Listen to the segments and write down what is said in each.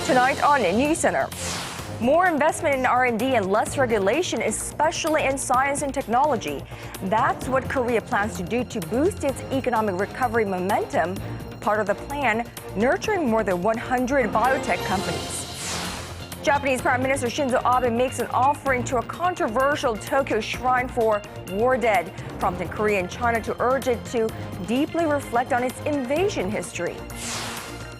Tonight on NewsCenter. More investment in R&D and less regulation, especially in science and technology. That's what Korea plans to do to boost its economic recovery momentum. Part of the plan, nurturing more than 100 biotech companies. Japanese Prime Minister Shinzo Abe makes an offering to a controversial Tokyo shrine for war dead, prompting Korea and China to urge it to deeply reflect on its invasion history.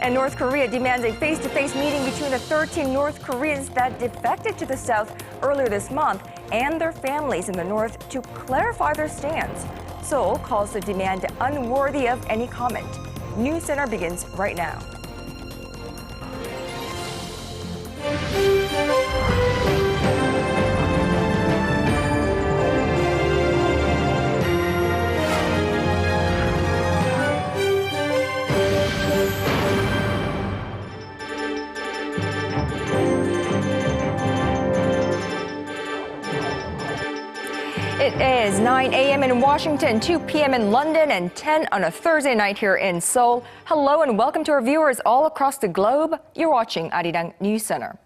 And North Korea demands a face-to-face meeting between the 13 North Koreans that defected to the South earlier this month and their families in the North to clarify their stance. Seoul calls the demand unworthy of any comment. NewsCenter begins right now. It is 9 a.m. in Washington, 2 p.m. in London, and 10 on a Thursday night here in Seoul. Hello and welcome to our viewers all across the globe. You're watching Arirang News Center.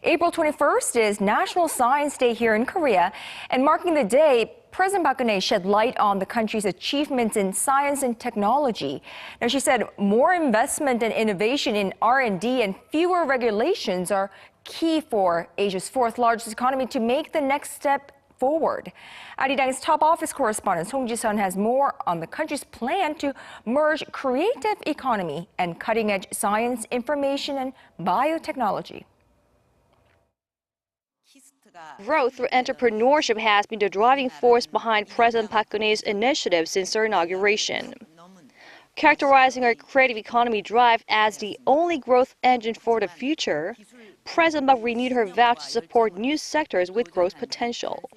April 21st is National Science Day here in Korea, and marking the day, President Park Geun-hye shed light on the country's achievements in science and technology. Now, she said more investment and innovation in R&D and fewer regulations are key for Asia's fourth largest economy to make the next step forward. Arirang's top office correspondent Song Ji-sun has more on the country's plan to merge creative economy and cutting-edge science, information, and biotechnology. Growth through entrepreneurship has been the driving force behind President Park Geun-hye's initiative since her inauguration. Characterizing her creative economy drive as the only growth engine for the future, President Park renewed her vow to support new sectors with growth potential.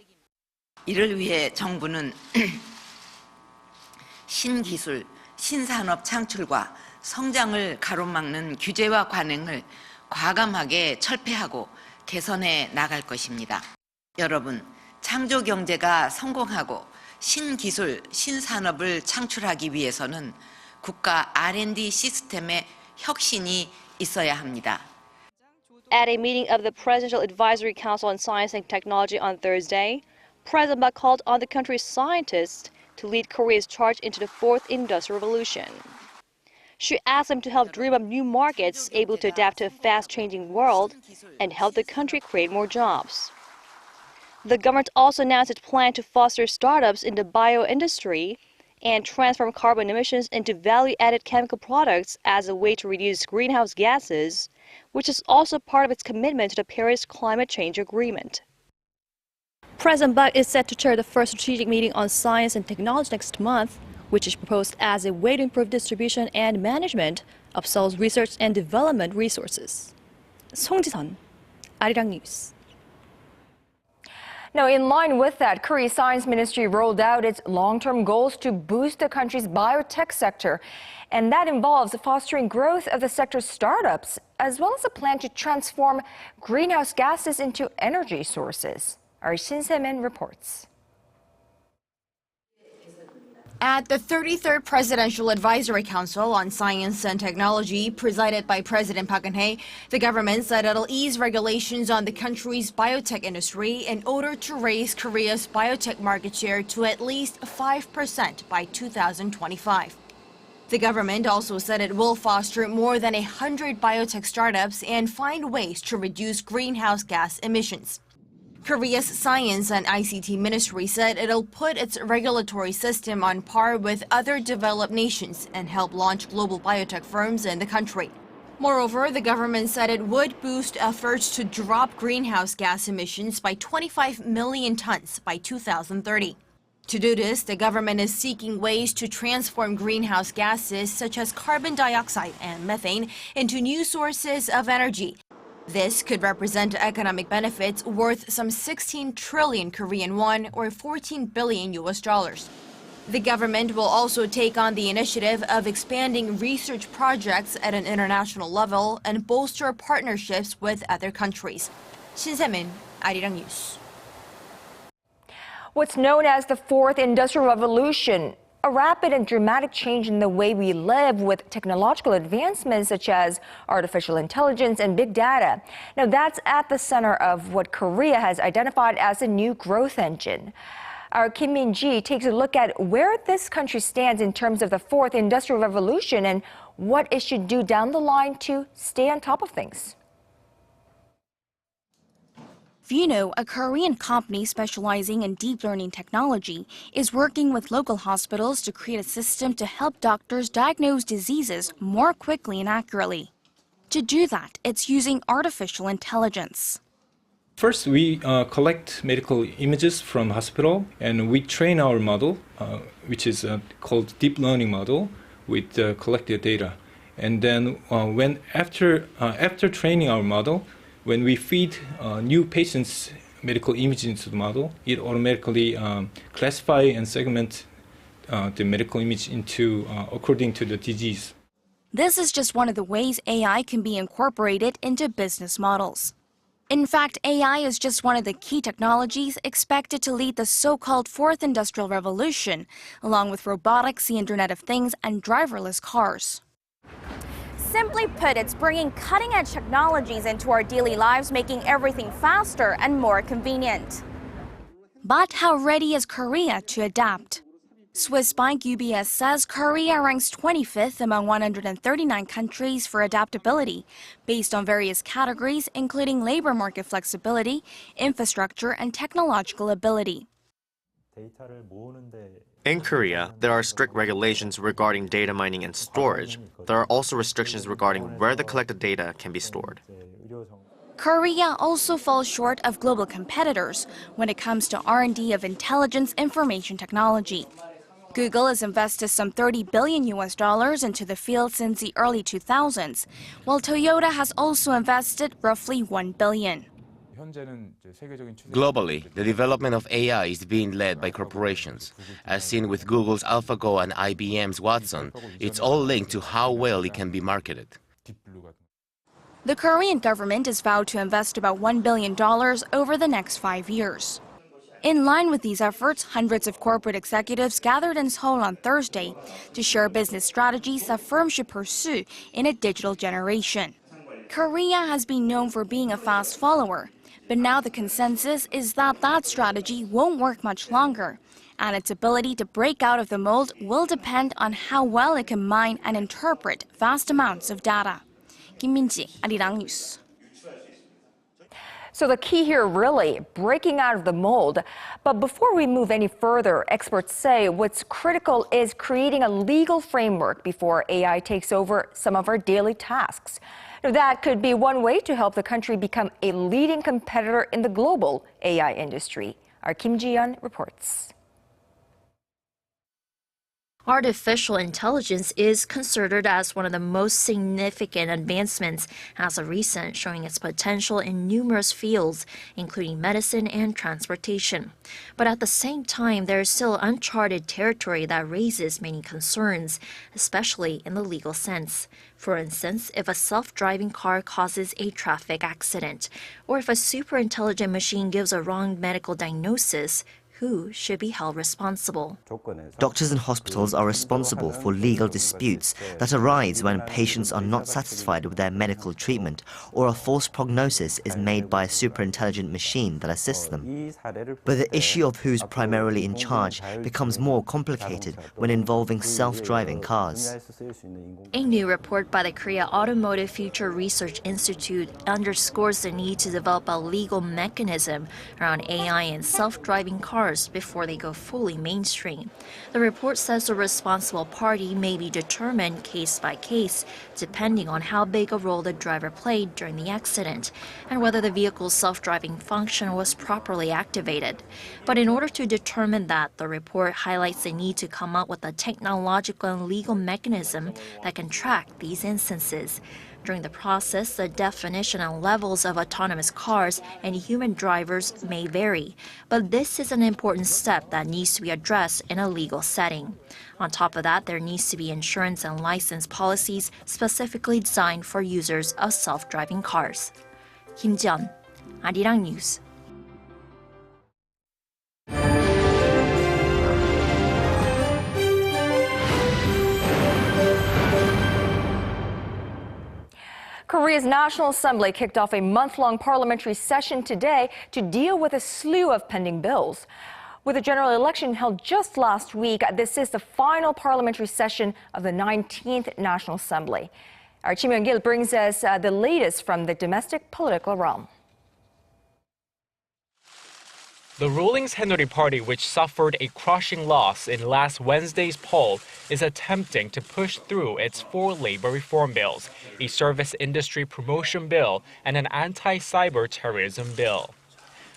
이를 위해 정부는 신기술, 신산업 창출과 성장을 가로막는 규제와 관행을 과감하게 철폐하고 개선해 나갈 것입니다. 여러분, 창조 경제가 성공하고 신기술, 신산업을 창출하기 위해서는 국가 R&D 시스템의 혁신이 있어야 합니다. At a meeting of the Presidential Advisory Council on Science and Technology on Thursday, President Park called on the country's scientists to lead Korea's charge into the fourth industrial revolution. She asked them to help dream up new markets able to adapt to a fast-changing world and help the country create more jobs. The government also announced its plan to foster startups in the bio industry and transform carbon emissions into value-added chemical products as a way to reduce greenhouse gases, which is also part of its commitment to the Paris Climate Change Agreement. President Park is set to chair the first strategic meeting on science and technology next month, which is proposed as a way to improve distribution and management of Seoul's research and development resources. Song Ji-sun, Arirang News. Now, in line with that, Korea's Science Ministry rolled out its long-term goals to boost the country's biotech sector. And that involves fostering growth of the sector's startups, as well as a plan to transform greenhouse gases into energy sources. Our Shin Se-min reports. At the 33rd Presidential Advisory Council on Science and Technology, presided by President Park Geun-hye, the government said it'll ease regulations on the country's biotech industry in order to raise Korea's biotech market share to at least 5% by 2025. The government also said it will foster more than 100 biotech startups and find ways to reduce greenhouse gas emissions. Korea's Science and ICT Ministry said it'll put its regulatory system on par with other developed nations and help launch global biotech firms in the country. Moreover, the government said it would boost efforts to drop greenhouse gas emissions by 25 million tons by 2030. To do this, the government is seeking ways to transform greenhouse gases such as carbon dioxide and methane into new sources of energy. This could represent economic benefits worth some 16 trillion Korean won or 14 billion US dollars. The government will also take on the initiative of expanding research projects at an international level and bolster partnerships with other countries. Shin Se-min, Arirang News. What's known as the fourth industrial revolution a rapid and dramatic change in the way we live with technological advancements such as artificial intelligence and big data. Now, that's at the center of what Korea has identified as a new growth engine. Our Kim Min-ji takes a look at where this country stands in terms of the fourth industrial revolution and what it should do down the line to stay on top of things. Vuno, a Korean company specializing in deep learning technology, is working with local hospitals to create a system to help doctors diagnose diseases more quickly and accurately. To do that, it's using artificial intelligence. First, we collect medical images from hospital, and we train our model, which is called deep learning model, with collected data. And then, after training our model, when we feed new patients' medical image into the model, it automatically classify and segment the medical image into according to the disease. This is just one of the ways AI can be incorporated into business models. In fact, AI is just one of the key technologies expected to lead the so-called fourth industrial revolution, along with robotics, the Internet of Things, and driverless cars. Simply put, it's bringing cutting-edge technologies into our daily lives, making everything faster and more convenient. But how ready is Korea to adapt? Swiss bank UBS says Korea ranks 25th among 139 countries for adaptability, based on various categories including labor market flexibility, infrastructure, and technological ability. In Korea, there are strict regulations regarding data mining and storage. There are also restrictions regarding where the collected data can be stored. Korea also falls short of global competitors when it comes to R&D of intelligence information technology. Google has invested some $30 billion into the field since the early 2000s, while Toyota has also invested roughly $1 billion. Globally, the development of AI is being led by corporations. As seen with Google's AlphaGo and IBM's Watson, it's all linked to how well it can be marketed. The Korean government has vowed to invest about $1 billion over the next 5 years. In line with these efforts, hundreds of corporate executives gathered in Seoul on Thursday to share business strategies that firms should pursue in a digital generation. Korea has been known for being a fast follower, but now the consensus is that that strategy won't work much longer, and its ability to break out of the mold will depend on how well it can mine and interpret vast amounts of data. Kim Min-ji, Arirang News. So the key here really breaking out of the mold. But before we move any further, experts say what's critical is creating a legal framework before AI takes over some of our daily tasks. Now, that could be one way to help the country become a leading competitor in the global AI industry. Our Kim Ji-yeon reports. Artificial intelligence is considered as one of the most significant advancements as of recent, showing its potential in numerous fields, including medicine and transportation. But at the same time, there is still uncharted territory that raises many concerns, especially in the legal sense. For instance, if a self-driving car causes a traffic accident, or if a super-intelligent machine gives a wrong medical diagnosis, who should be held responsible? Doctors and hospitals are responsible for legal disputes that arise when patients are not satisfied with their medical treatment or a false prognosis is made by a super-intelligent machine that assists them. But the issue of who's primarily in charge becomes more complicated when involving self-driving cars. A new report by the Korea Automotive Future Research Institute underscores the need to develop a legal mechanism around AI and self-driving cars before they go fully mainstream. The report says the responsible party may be determined case by case, depending on how big a role the driver played during the accident and whether the vehicle's self-driving function was properly activated. But in order to determine that, the report highlights the need to come up with a technological and legal mechanism that can track these instances. During the process, the definition and levels of autonomous cars and human drivers may vary, but this is an important step that needs to be addressed in a legal setting. On top of that, there needs to be insurance and license policies specifically designed for users of self-driving cars. Kim Ji-yeon, Arirang News. Korea's National Assembly kicked off a month-long parliamentary session today to deal with a slew of pending bills. With the general election held just last week, this is the final parliamentary session of the 19th National Assembly. Our Kim Young-gil brings us the latest from the domestic political realm. The ruling Saenuri Party, which suffered a crushing loss in last Wednesday's poll, is attempting to push through its 4 labor reform bills, a service industry promotion bill, and an anti-cyber terrorism bill.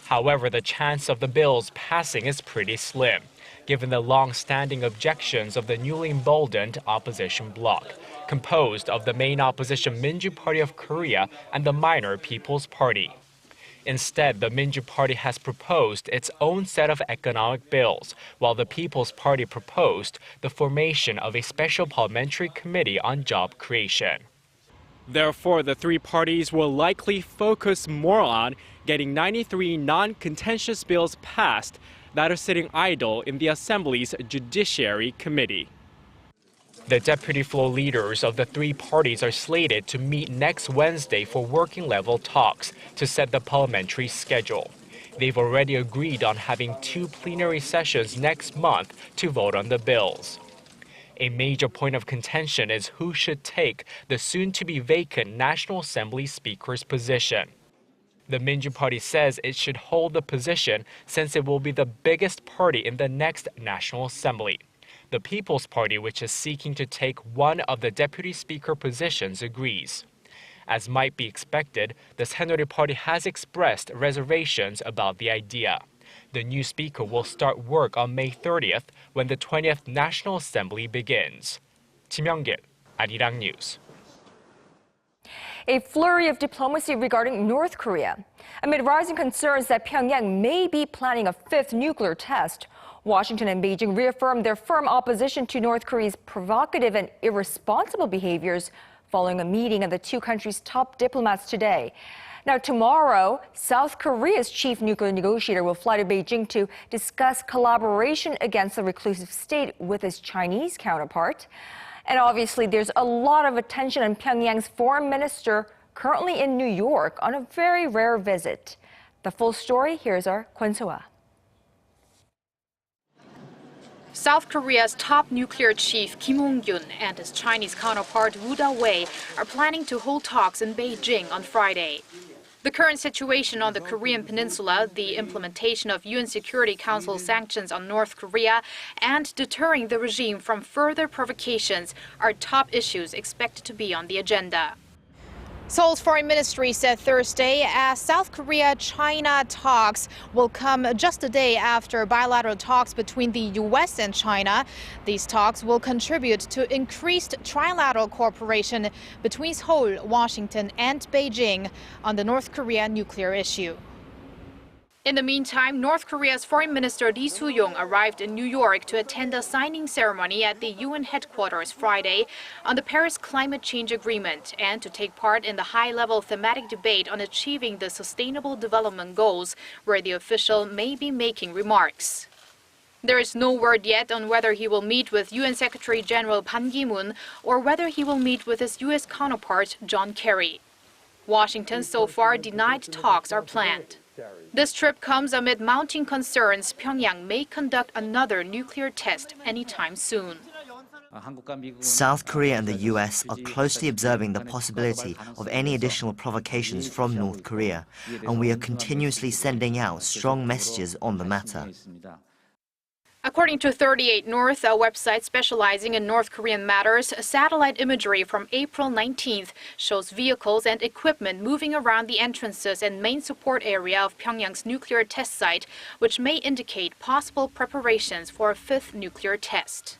However, the chance of the bills passing is pretty slim, given the long-standing objections of the newly emboldened opposition bloc, composed of the main opposition Minju Party of Korea and the minor People's Party. Instead, the Minju Party has proposed its own set of economic bills, while the People's Party proposed the formation of a special parliamentary committee on job creation. Therefore, the 3 parties will likely focus more on getting 93 non-contentious bills passed that are sitting idle in the Assembly's Judiciary Committee. The deputy floor leaders of the 3 parties are slated to meet next Wednesday for working-level talks to set the parliamentary schedule. They've already agreed on having 2 plenary sessions next month to vote on the bills. A major point of contention is who should take the soon-to-be vacant National Assembly Speaker's position. The Minju Party says it should hold the position since it will be the biggest party in the next National Assembly. The People's Party, which is seeking to take one of the deputy speaker positions, agrees. As might be expected, the Saenuri Party has expressed reservations about the idea. The new speaker will start work on May 30th when the 20th National Assembly begins. Kim Young-gil, Arirang News. A flurry of diplomacy regarding North Korea. Amid rising concerns that Pyongyang may be planning a 5th nuclear test, Washington and Beijing reaffirmed their firm opposition to North Korea's provocative and irresponsible behaviors following a meeting of the 2 countries' top diplomats today. Now, tomorrow, South Korea's chief nuclear negotiator will fly to Beijing to discuss collaboration against the reclusive state with his Chinese counterpart. And obviously, there's a lot of attention on Pyongyang's foreign minister currently in New York on a very rare visit. The full story, here's our Kwon So-ah. South Korea's top nuclear chief Kim Hong-kyun and his Chinese counterpart Woo Da-wei are planning to hold talks in Beijing on Friday. The current situation on the Korean peninsula, the implementation of UN Security Council sanctions on North Korea, and deterring the regime from further provocations are top issues expected to be on the agenda. Seoul's foreign ministry said Thursday as South Korea-China talks will come just a day after bilateral talks between the U.S. and China. These talks will contribute to increased trilateral cooperation between Seoul, Washington, and Beijing on the North Korea nuclear issue. In the meantime, North Korea's Foreign Minister Lee Soo-yong arrived in New York to attend a signing ceremony at the UN headquarters Friday on the Paris Climate Change Agreement and to take part in the high-level thematic debate on achieving the Sustainable Development Goals, where the official may be making remarks. There is no word yet on whether he will meet with UN Secretary General Ban Ki-moon or whether he will meet with his U.S. counterpart John Kerry. Washington so far denied talks are planned. This trip comes amid mounting concerns Pyongyang may conduct another nuclear test anytime soon. South Korea and the US are closely observing the possibility of any additional provocations from North Korea, and we are continuously sending out strong messages on the matter. According to 38 North, a website specializing in North Korean matters, satellite imagery from April 19th shows vehicles and equipment moving around the entrances and main support area of Pyongyang's nuclear test site, which may indicate possible preparations for a 5th nuclear test.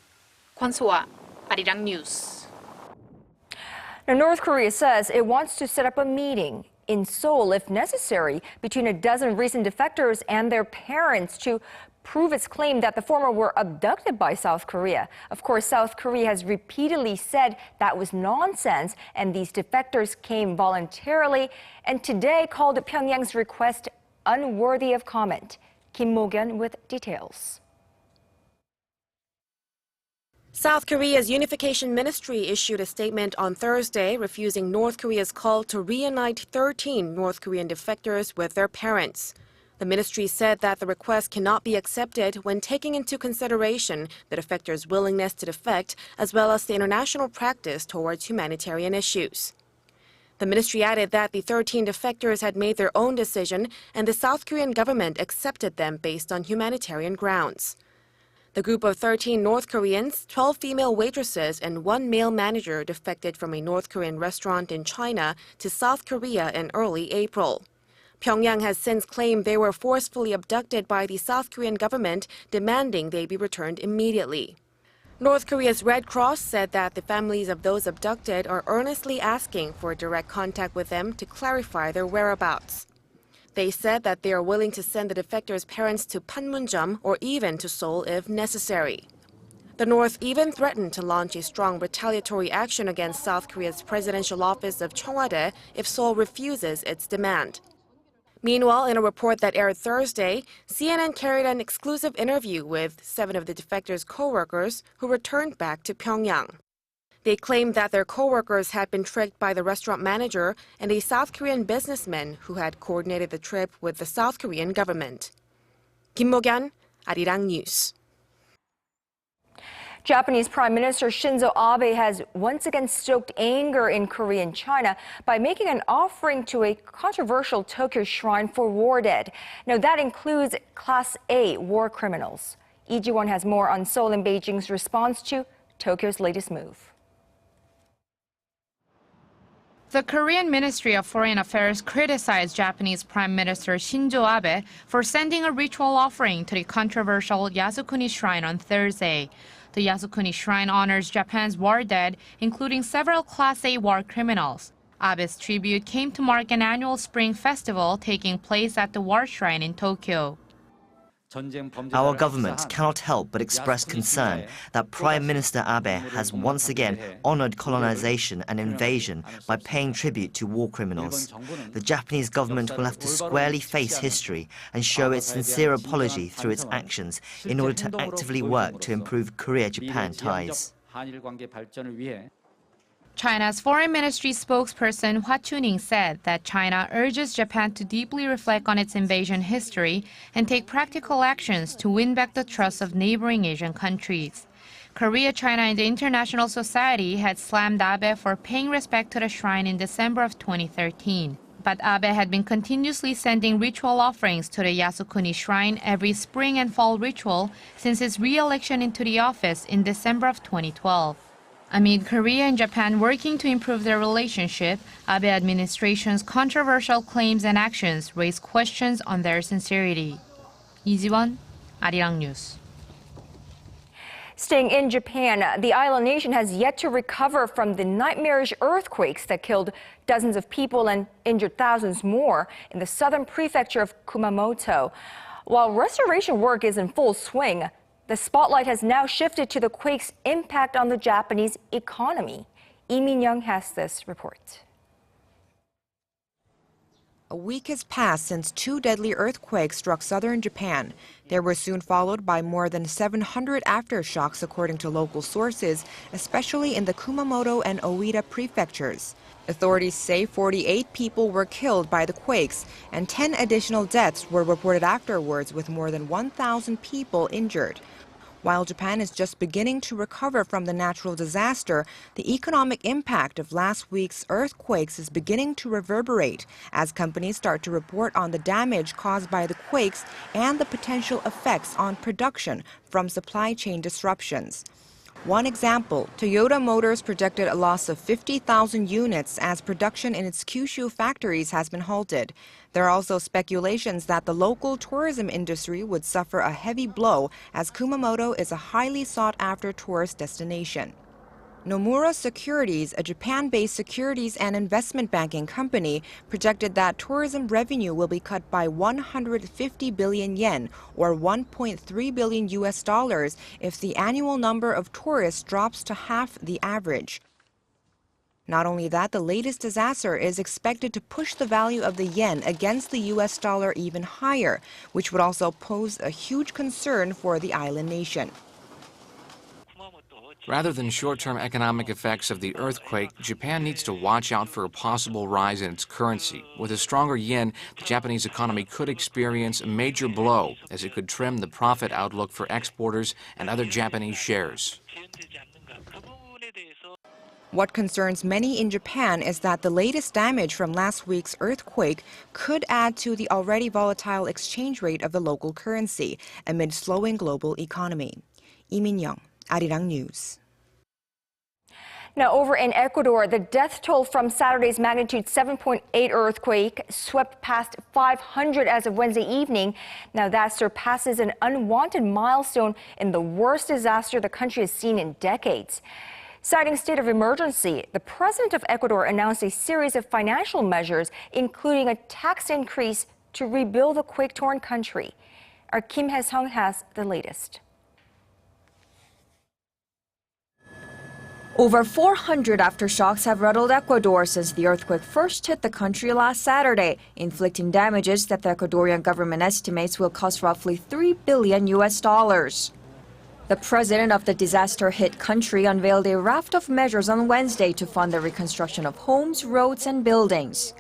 Kwon So-ah, Arirang News. Now, North Korea says it wants to set up a meeting in Seoul, if necessary, between a dozen recent defectors and their parents to prove its claim that the former were abducted by South Korea. Of course, South Korea has repeatedly said that was nonsense and these defectors came voluntarily, and today called Pyongyang's request unworthy of comment. Kim Mo-gyun with details. South Korea's Unification Ministry issued a statement on Thursday refusing North Korea's call to reunite 13 North Korean defectors with their parents. The ministry said that the request cannot be accepted when taking into consideration the defectors' willingness to defect as well as the international practice towards humanitarian issues. The ministry added that the 13 defectors had made their own decision and the South Korean government accepted them based on humanitarian grounds. The group of 13 North Koreans, 12 female waitresses, and 1 male manager defected from a North Korean restaurant in China to South Korea in early April. Pyongyang has since claimed they were forcefully abducted by the South Korean government, demanding they be returned immediately. North Korea's Red Cross said that the families of those abducted are earnestly asking for direct contact with them to clarify their whereabouts. They said that they are willing to send the defectors' parents to Panmunjom or even to Seoul if necessary. The North even threatened to launch a strong retaliatory action against South Korea's presidential office of Cheongwade if Seoul refuses its demand. Meanwhile, in a report that aired Thursday, CNN carried an exclusive interview with 7 of the defectors' co-workers who returned back to Pyongyang. They claimed that their co-workers had been tricked by the restaurant manager and a South Korean businessman who had coordinated the trip with the South Korean government. Kim Mo-kyun, Arirang News. Japanese Prime Minister Shinzo Abe has once again stoked anger in Korea and China by making an offering to a controversial Tokyo shrine for war dead. Now, that includes Class A war criminals. Lee Ji-won has more on Seoul and Beijing's response to Tokyo's latest move. The Korean Ministry of Foreign Affairs criticized Japanese Prime Minister Shinzo Abe for sending a ritual offering to the controversial Yasukuni shrine on Thursday. The Yasukuni shrine honors Japan's war dead, including several Class A war criminals. Abe's tribute came to mark an annual spring festival taking place at the war shrine in Tokyo. Our government cannot help but express concern that Prime Minister Abe has once again honored colonization and invasion by paying tribute to war criminals. The Japanese government will have to squarely face history and show its sincere apology through its actions in order to actively work to improve Korea-Japan ties. China's Foreign Ministry spokesperson Hua Chuning said that China urges Japan to deeply reflect on its invasion history and take practical actions to win back the trust of neighboring Asian countries. Korea, China, and the international society had slammed Abe for paying respect to the shrine in December of 2013. But Abe had been continuously sending ritual offerings to the Yasukuni shrine every spring and fall ritual since his re-election into the office in December of 2012. Amid Korea and Japan working to improve their relationship, Abe administration's controversial claims and actions raise questions on their sincerity. Lee Ji-won, Arirang News. Staying in Japan, the island nation has yet to recover from the nightmarish earthquakes that killed dozens of people and injured thousands more in the southern prefecture of Kumamoto. While restoration work is in full swing, the spotlight has now shifted to the quake's impact on the Japanese economy. Lee Min-young has this report. A week has passed since 2 deadly earthquakes struck southern Japan. They were soon followed by more than 700 aftershocks, according to local sources, especially in the Kumamoto and Oita prefectures. Authorities say 48 people were killed by the quakes, and 10 additional deaths were reported afterwards, with more than 1,000 people injured. While Japan is just beginning to recover from the natural disaster, the economic impact of last week's earthquakes is beginning to reverberate as companies start to report on the damage caused by the quakes and the potential effects on production from supply chain disruptions. One example, Toyota Motors projected a loss of 50,000 units as production in its Kyushu factories has been halted. There are also speculations that the local tourism industry would suffer a heavy blow as Kumamoto is a highly sought-after tourist destination. Nomura Securities, a Japan-based securities and investment banking company, projected that tourism revenue will be cut by 150 billion yen, or $1.3 billion, if the annual number of tourists drops to half the average. Not only that, the latest disaster is expected to push the value of the yen against the US dollar even higher, which would also pose a huge concern for the island nation. Rather than short-term economic effects of the earthquake, Japan needs to watch out for a possible rise in its currency. With a stronger yen, the Japanese economy could experience a major blow, as it could trim the profit outlook for exporters and other Japanese shares. What concerns many in Japan is that the latest damage from last week's earthquake could add to the already volatile exchange rate of the local currency amid slowing global economy. Lee Min-young, Arirang News. Now, over in Ecuador, the death toll from Saturday's magnitude 7.8 earthquake swept past 500 as of Wednesday evening. Now, that surpasses an unwanted milestone in the worst disaster the country has seen in decades. Citing state of emergency, the president of Ecuador announced a series of financial measures, including a tax increase to rebuild the quake-torn country. Our Kim Hae-sung has the latest. Over 400 aftershocks have rattled Ecuador since the earthquake first hit the country last Saturday, inflicting damages that the Ecuadorian government estimates will cost roughly $3 billion. The president of the disaster-hit country unveiled a raft of measures on Wednesday to fund the reconstruction of homes, roads, and buildings.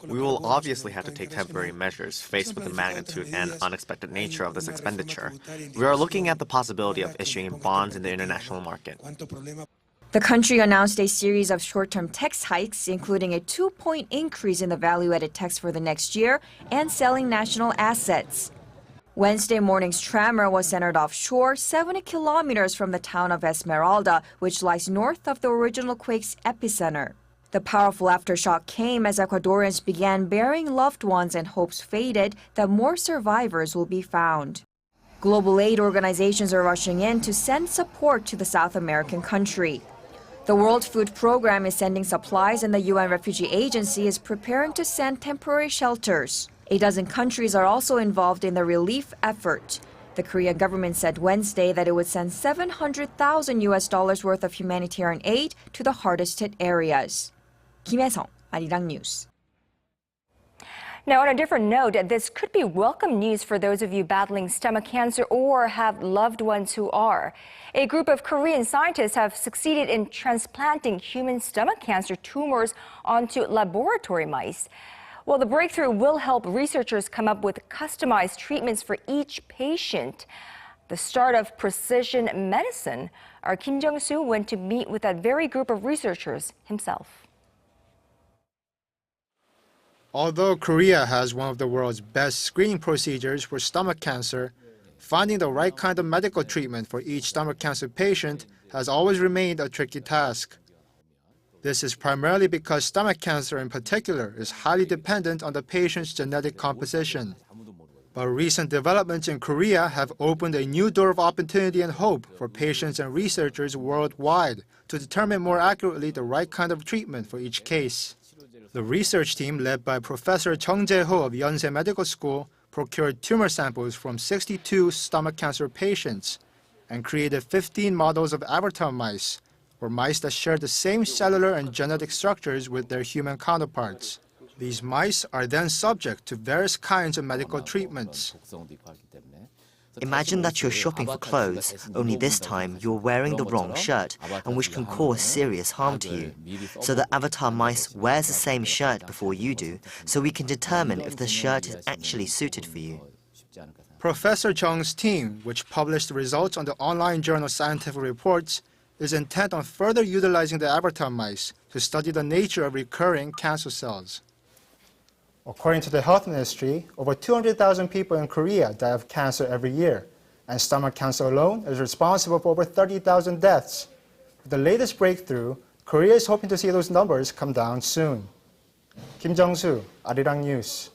We will obviously have to take temporary measures faced with the magnitude and unexpected nature of this expenditure. We are looking at the possibility of issuing bonds in the international market. The country announced a series of short-term tax hikes, including a 2-point increase in the value-added tax for the next year and selling national assets. Wednesday morning's tremor was centered offshore, 70 kilometers from the town of Esmeralda, which lies north of the original quake's epicenter. The powerful aftershock came as Ecuadorians began burying loved ones and hopes faded that more survivors will be found. Global aid organizations are rushing in to send support to the South American country. The World Food Program is sending supplies and the UN Refugee Agency is preparing to send temporary shelters. A dozen countries are also involved in the relief effort. The Korean government said Wednesday that it would send $700,000 worth of humanitarian aid to the hardest hit areas. Kim Hae-sung, Arirang News. Now, on a different note, this could be welcome news for those of you battling stomach cancer or have loved ones who are. A group of Korean scientists have succeeded in transplanting human stomach cancer tumors onto laboratory mice. Well, the breakthrough will help researchers come up with customized treatments for each patient. The start of precision medicine. Our Kim Jung-soo went to meet with that very group of researchers himself. Although Korea has one of the world's best screening procedures for stomach cancer, finding the right kind of medical treatment for each stomach cancer patient has always remained a tricky task. This is primarily because stomach cancer in particular is highly dependent on the patient's genetic composition. But recent developments in Korea have opened a new door of opportunity and hope for patients and researchers worldwide to determine more accurately the right kind of treatment for each case. The research team, led by Professor Chung Jae-ho of Yonsei Medical School, procured tumor samples from 62 stomach cancer patients and created 15 models of avatar mice, or mice that share the same cellular and genetic structures with their human counterparts. These mice are then subject to various kinds of medical treatments. Imagine that you're shopping for clothes, only this time you're wearing the wrong shirt, and which can cause serious harm to you. So the avatar mice wears the same shirt before you do, so we can determine if the shirt is actually suited for you. Professor Chung's team, which published the results on the online journal Scientific Reports, is intent on further utilizing the avatar mice to study the nature of recurring cancer cells. According to the health ministry, over 200,000 people in Korea die of cancer every year, and stomach cancer alone is responsible for over 30,000 deaths. With the latest breakthrough, Korea is hoping to see those numbers come down soon. Kim Jung-soo, Arirang News.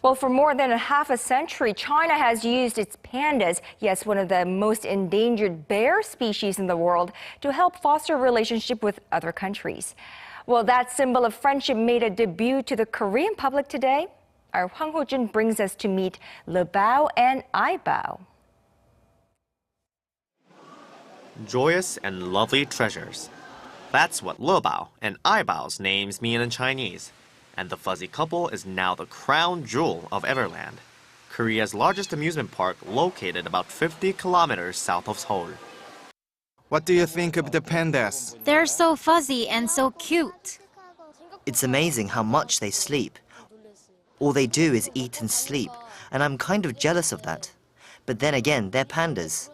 Well, for more than half a century, China has used its pandas, yes, one of the most endangered bear species in the world, to help foster a relationship with other countries. Well, that symbol of friendship made a debut to the Korean public today. Our Hwang Ho-jun brings us to meet Le Bao and I Bao. Joyous and lovely treasures. That's what Le Bao and I Bao's names mean in Chinese. And the fuzzy couple is now the crown jewel of Everland, Korea's largest amusement park located about 50 kilometers south of Seoul. What do you think of the pandas? They're so fuzzy and so cute. It's amazing how much they sleep. All they do is eat and sleep, and I'm kind of jealous of that. But then again, they're pandas.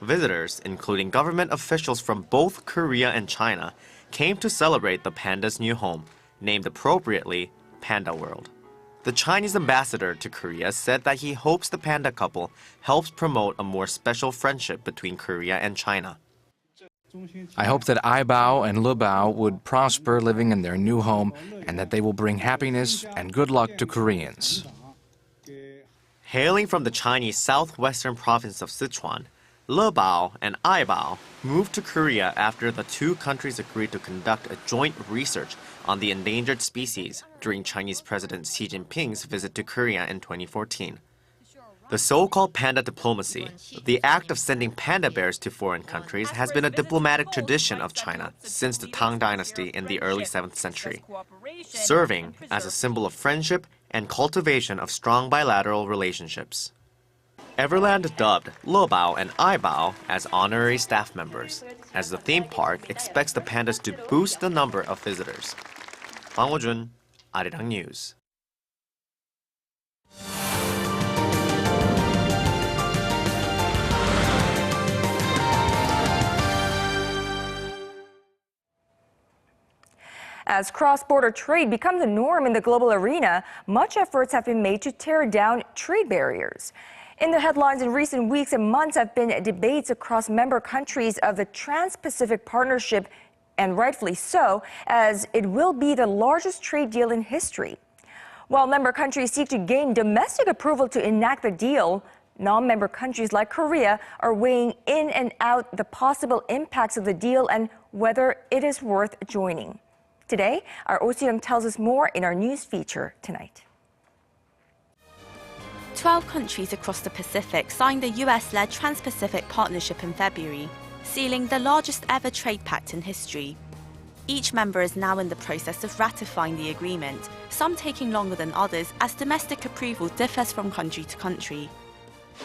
Visitors, including government officials from both Korea and China, came to celebrate the panda's new home, named appropriately Panda World. The Chinese ambassador to Korea said that he hopes the panda couple helps promote a more special friendship between Korea and China. I hope that Aibao and Lebao would prosper living in their new home and that they will bring happiness and good luck to Koreans. Hailing from the Chinese southwestern province of Sichuan, Lebao and Aibao moved to Korea after the two countries agreed to conduct a joint research on the endangered species during Chinese President Xi Jinping's visit to Korea in 2014. The so-called panda diplomacy, the act of sending panda bears to foreign countries, has been a diplomatic tradition of China since the Tang Dynasty in the early 7th century, serving as a symbol of friendship and cultivation of strong bilateral relationships. Everland dubbed Lebao and Aibao as honorary staff members, as the theme park expects the pandas to boost the number of visitors. Hwang Ho-jun, Arirang News. As cross-border trade becomes the norm in the global arena, much efforts have been made to tear down trade barriers. In the headlines in recent weeks and months have been debates across member countries of the Trans-Pacific Partnership, and rightfully so, as it will be the largest trade deal in history. While member countries seek to gain domestic approval to enact the deal, non-member countries like Korea are weighing in and out the possible impacts of the deal and whether it is worth joining. Today, our Oh Soo-young tells us more in our news feature tonight. 12 countries across the Pacific signed the US-led Trans-Pacific Partnership in February, sealing the largest ever trade pact in history. Each member is now in the process of ratifying the agreement, some taking longer than others as domestic approval differs from country to country.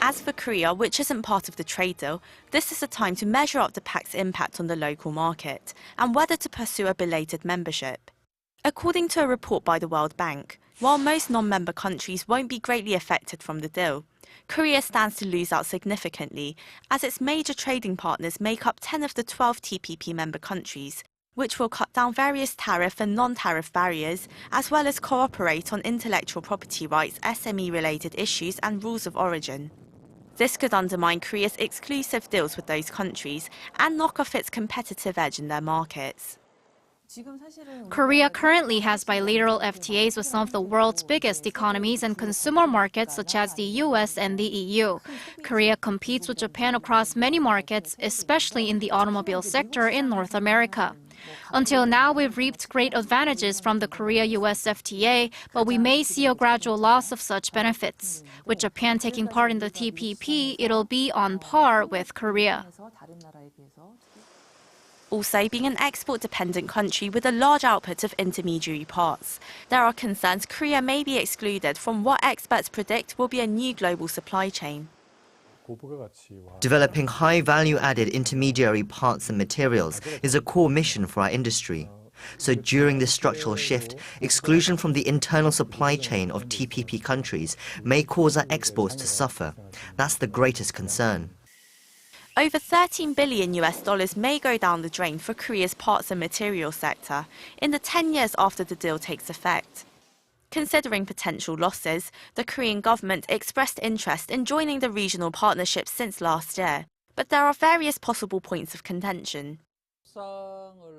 As for Korea, which isn't part of the trade deal, this is a time to measure up the pact's impact on the local market and whether to pursue a belated membership. According to a report by the World Bank, while most non-member countries won't be greatly affected from the deal, Korea stands to lose out significantly as its major trading partners make up 10 of the 12 TPP member countries, which will cut down various tariff and non-tariff barriers, as well as cooperate on intellectual property rights, SME-related issues and rules of origin. This could undermine Korea's exclusive deals with those countries and knock off its competitive edge in their markets. Korea currently has bilateral FTAs with some of the world's biggest economies and consumer markets such as the US and the EU. Korea competes with Japan across many markets, especially in the automobile sector in North America. Until now, we've reaped great advantages from the Korea-US FTA, but we may see a gradual loss of such benefits. With Japan taking part in the TPP, it'll be on par with Korea. Also, being an export-dependent country with a large output of intermediary parts, there are concerns Korea may be excluded from what experts predict will be a new global supply chain. Developing high value-added intermediary parts and materials is a core mission for our industry. So during this structural shift, exclusion from the internal supply chain of TPP countries may cause our exports to suffer. That's the greatest concern. Over $13 billion may go down the drain for Korea's parts and materials sector in the 10 years after the deal takes effect. Considering potential losses, the Korean government expressed interest in joining the regional partnership since last year, but there are various possible points of contention.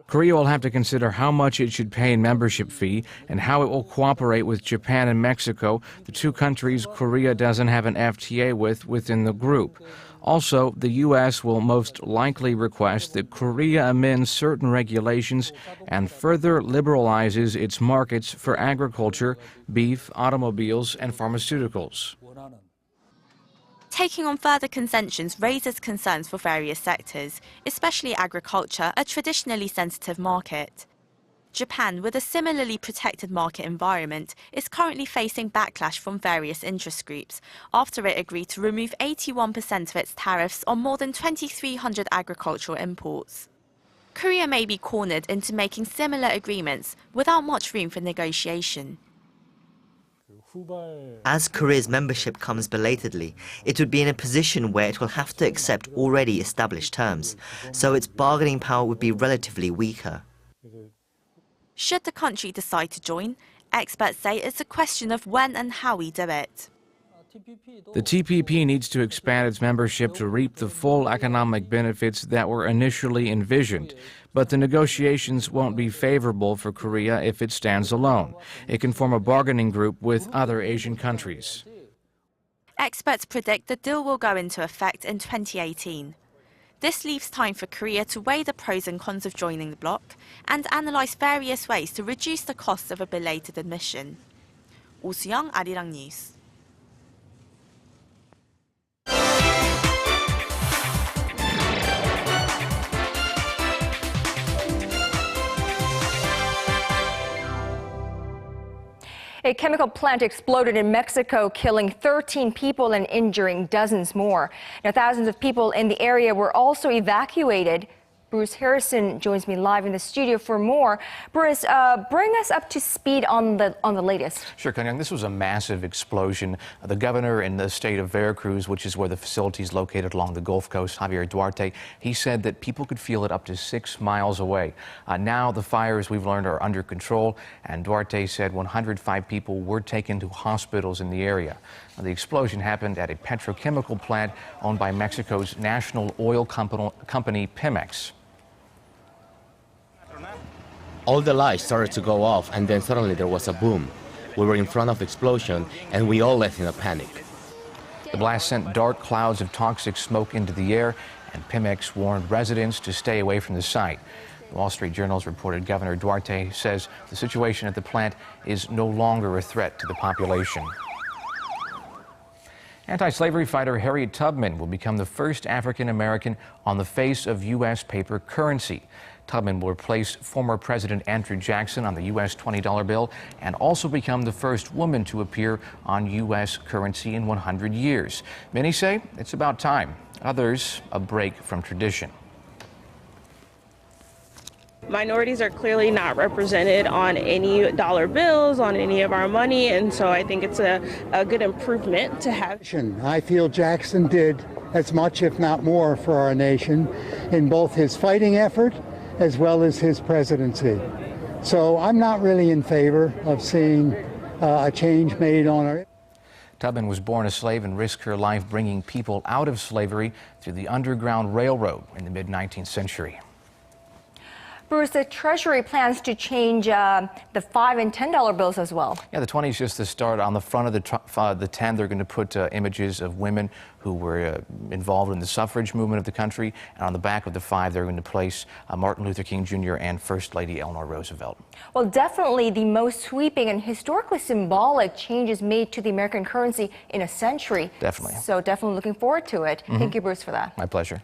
Korea will have to consider how much it should pay in membership fee and how it will cooperate with Japan and Mexico, the two countries Korea doesn't have an FTA with within the group. Also, the U.S. will most likely request that Korea amend certain regulations and further liberalizes its markets for agriculture, beef, automobiles, and pharmaceuticals. Taking on further contentions raises concerns for various sectors, especially agriculture, a traditionally sensitive market. Japan, with a similarly protected market environment, is currently facing backlash from various interest groups after it agreed to remove 81% of its tariffs on more than 2,300 agricultural imports. Korea may be cornered into making similar agreements without much room for negotiation. As Korea's membership comes belatedly, it would be in a position where it will have to accept already established terms, so its bargaining power would be relatively weaker. Should the country decide to join, experts say it's a question of when and how we do it. The TPP needs to expand its membership to reap the full economic benefits that were initially envisioned. But the negotiations won't be favorable for Korea if it stands alone. It can form a bargaining group with other Asian countries. Experts predict the deal will go into effect in 2018. This leaves time for Korea to weigh the pros and cons of joining the bloc and analyse various ways to reduce the costs of a belated admission. Oh Soo-young, Arirang News. A chemical plant exploded in Mexico, killing 13 people and injuring dozens more. Now, thousands of people in the area were also evacuated. Bruce Harrison joins me live in the studio for more. Bruce, bring us up to speed on the latest. Sure, Kanyang. This was a massive explosion. The governor in the state of Veracruz, which is where the facility is located along the Gulf Coast, Javier Duarte, he said that people could feel it up to 6 miles away. Now the fires, we've learned, are under control, and Duarte said 105 people were taken to hospitals in the area. The explosion happened at a petrochemical plant owned by Mexico's national oil company Pemex. All the lights started to go off, and then suddenly there was a boom. We were in front of the explosion, and we all left in a panic. The blast sent dark clouds of toxic smoke into the air, and Pemex warned residents to stay away from the site. The Wall Street Journal's reported Governor Duarte says the situation at the plant is no longer a threat to the population. Anti-slavery fighter Harriet Tubman will become the first African-American on the face of U.S. paper currency. Tubman will replace former President Andrew Jackson on the U.S. $20 bill and also become the first woman to appear on U.S. currency in 100 years. Many say it's about time. Others, a break from tradition. Minorities are clearly not represented on any dollar bills, on any of our money, and so I think it's a good improvement to have. I feel Jackson did as much, if not more, for our nation in both his fighting effort as well as his presidency. So I'm not really in favor of seeing a change made on our... Tubman was born a slave and risked her life bringing people out of slavery through the Underground Railroad in the mid-19th century. Bruce, the Treasury plans to change the $5 and $10 bills as well. Yeah, the 20 is just the start. On the front of the 10, they're going to put images of women who were involved in the suffrage movement of the country. And on the back of the 5, they're going to place Martin Luther King Jr. and First Lady Eleanor Roosevelt. Well, definitely the most sweeping and historically symbolic changes made to the American currency in a century. Definitely. So definitely looking forward to it. Thank you, Bruce, for that. My pleasure.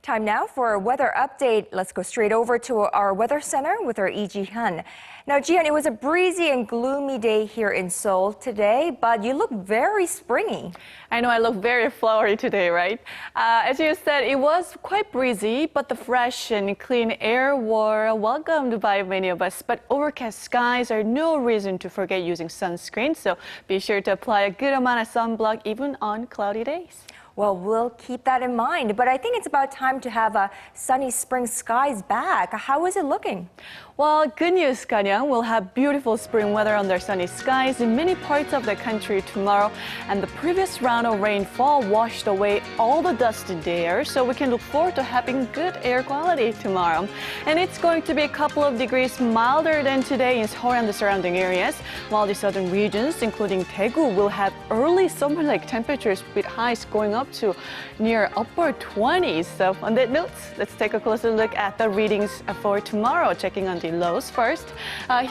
Time now for a weather update. Let's go straight over to our weather center with our Lee Ji-hyun. Now, Ji-hyun, it was a breezy and gloomy day here in Seoul today, but you look very springy. I know I look very flowery today, right? As you said, it was quite breezy, but the fresh and clean air were welcomed by many of us. But overcast skies are no reason to forget using sunscreen, so be sure to apply a good amount of sunblock even on cloudy days. Well, we'll keep that in mind, but I think it's about time to have sunny spring skies back. How is it looking? Well, good news, Kanyang. We'll have beautiful spring weather under sunny skies in many parts of the country tomorrow. And the previous round of rainfall washed away all the dust in the air, so we can look forward to having good air quality tomorrow. And it's going to be a couple of degrees milder than today in Seoul and the surrounding areas, while the southern regions, including Daegu, will have early summer-like temperatures with highs going up up to near upper 20s. So on that note, let's take a closer look at the readings for tomorrow, checking on the lows first.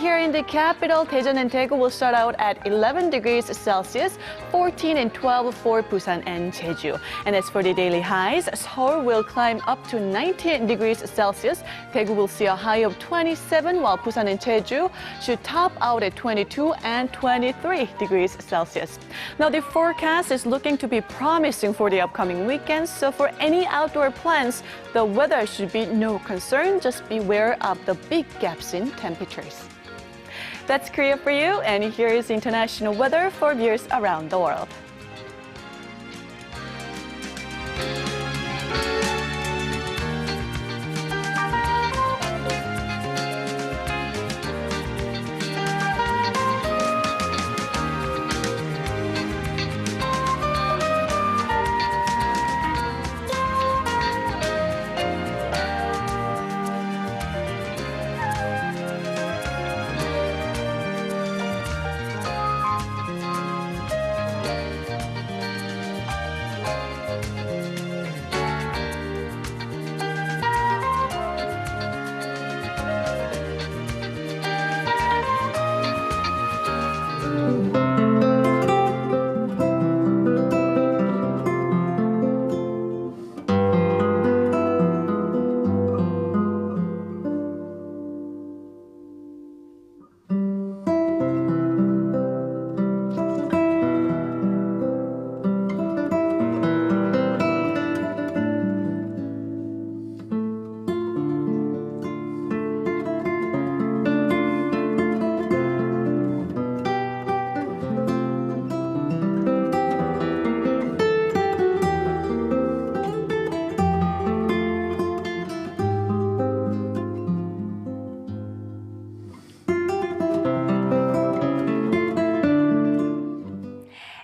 Here in the capital, Daejeon and Daegu will start out at 11 degrees Celsius, 14 and 12 for Busan and Jeju. And as for the daily highs, Seoul will climb up to 19 degrees Celsius. Daegu will see a high of 27, while Busan and Jeju should top out at 22 and 23 degrees Celsius. Now, the forecast is looking to be promising for the upcoming weekend, so for any outdoor plans, the weather should be no concern. Just beware of the big gaps in temperatures. That's Korea for you, and here is international weather for viewers around the world.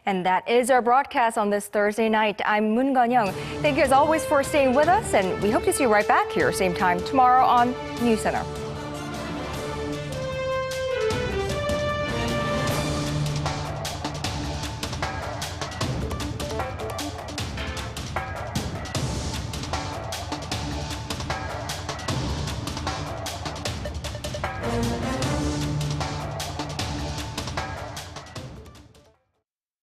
And that is our broadcast on this Thursday night. I'm Moon Gan-young. Thank you as always for staying with us, and we hope to see you right back here, same time tomorrow on NewsCenter. Thank you.